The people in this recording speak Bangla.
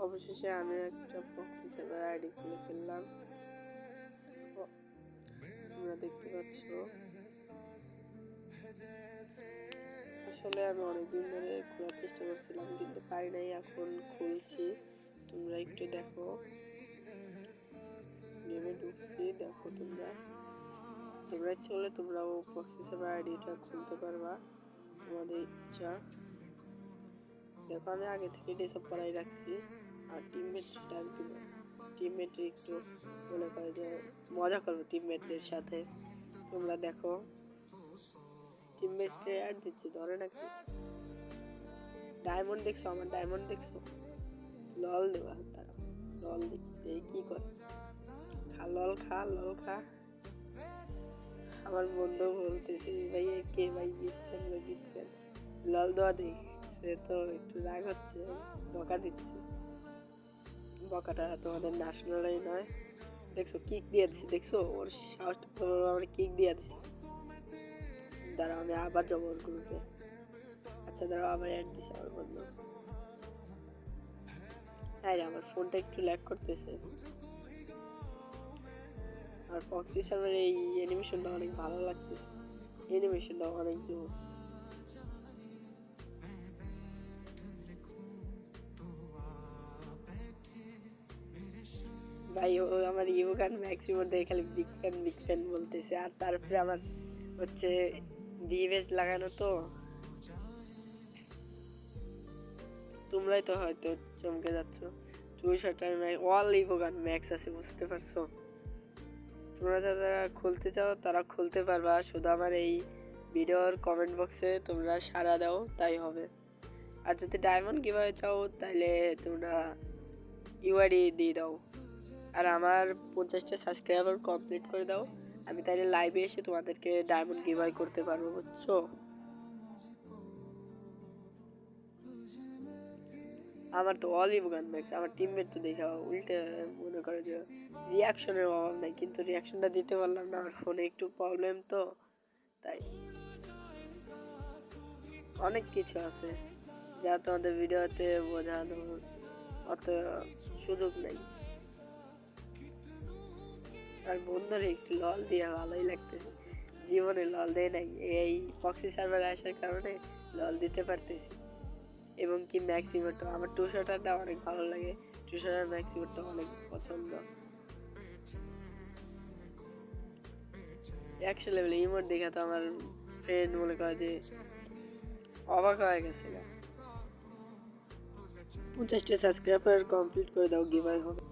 অবশেষে আমি একটা প্রক্সি সার্ভার আইডি খুলে ফেললাম। তোমরা দেখতে পাচ্ছ আসলে আমি অনেকদিন ধরে খোলার চেষ্টা করছিলাম কিন্তু পারি নাই, এখন খুলছি। তোমরা একটু দেখো, গেমে ঢুকছি, দেখো তোমরা ইচ্ছে হলে তোমরাও প্রক্সি সার্ভার আইডিটা খুলতে পারবা, তোমাদের ইচ্ছা। দেখো আমি আগে থেকে ডিসঅফ করাই রাখছি। আর টিমমেট ডাক দিব, টিমমেট একটু মনে করে যে মজা করবো টিমমেটদের সাথে। তোমরা দেখো টিমমেটকে অ্যাড দিচ্ছি, ধরে নাকি ডায়মন্ড দেখছো, আমার ডায়মন্ড দেখছো, লল দেওয়া তারা লল দিচ্ছে কি করে, খা লল খা লল খা। আমার বন্ধু বলতেছে ভাই কে ভাই জিতছেন লল দেওয়া দেখছে তো একটু রাগ হচ্ছে, বকা দিচ্ছে। বকাটা তোমাদের ন্যাশনালই নয়, দেখছো কিক দিয়ে দিচ্ছি, দেখছো ওর সাহসটা আমার কিক দিয়ে দিচ্ছি। দাঁড়াও আমি আবার যাবো ওর গ্রুপে। আচ্ছা দাঁড়াও আবার অ্যাড দিচ্ছে আমার বন্ধু। হ্যাঁ আমার ফোনটা একটু ল্যাগ করতেছে। আর প্রক্সি সার্ভারের এই অ্যানিমেশনটা অনেক ভালো লাগছে, অ্যানিমেশনটা অনেক জোর। ভাই ও আমার ইউগান ম্যাক্সিমাম দেখে খালি বিগ ফ্যান বলতেছে। আর তারপরে আমার হচ্ছে ডিভেজ লাগানো, তো তোমরাই তো হয়তো চমকে যাচ্ছ। 200 অল ইভোগান ম্যাক্স আছে, বুঝতে পারছো? তোমরা যারা খুলতে চাও তারা খুলতে পারবা, শুধু আমার এই ভিডিওর কমেন্ট বক্সে তোমরা সাড়া দাও তাই হবে। আর যদি ডায়মন্ড কিভাবে চাও তাহলে তোমরা ইউআইডি দিয়ে দাও। আর আমার 50টা সাবস্ক্রাইবার কমপ্লিট করে দাও, আমি তাইলে লাইভে এসে তোমাদেরকে ডায়মন্ড গিভআই করতে পারবো, বুঝছো? আমার তো অলিভ গান ম্যাক্স, আমার টিমমেট তো দেখা উল্টে মনে করে যে রিয়াকশনের অভাব নাই, কিন্তু রিয়াকশনটা দিতে পারলাম না, আমার ফোনে একটু প্রবলেম তো তাই। অনেক কিছু আছে যা তোমাদের ভিডিওতে বোঝানোর অত সুযোগ নেই। আর বন্ধুরা একটু লল দিয়ে ভালোই লাগতেছে, জীবনে লল দেয় নাই, এই প্রক্সি সার্ভার আসার কারণে লল দিতে পারতেছি। এবং কি ম্যাক্সিমারটা আমার 200টা অনেক ভালো লাগে, 200 ম্যাক্সিমারটা অনেক পছন্দ। 100 লেভেলে ইমোট দেখা তো আমার ফ্রেন্ড মনে করে যে অবাক হয়ে গেছে। 50টা সাবস্ক্রাইবার কমপ্লিট করে দাও, গিভআই হবে।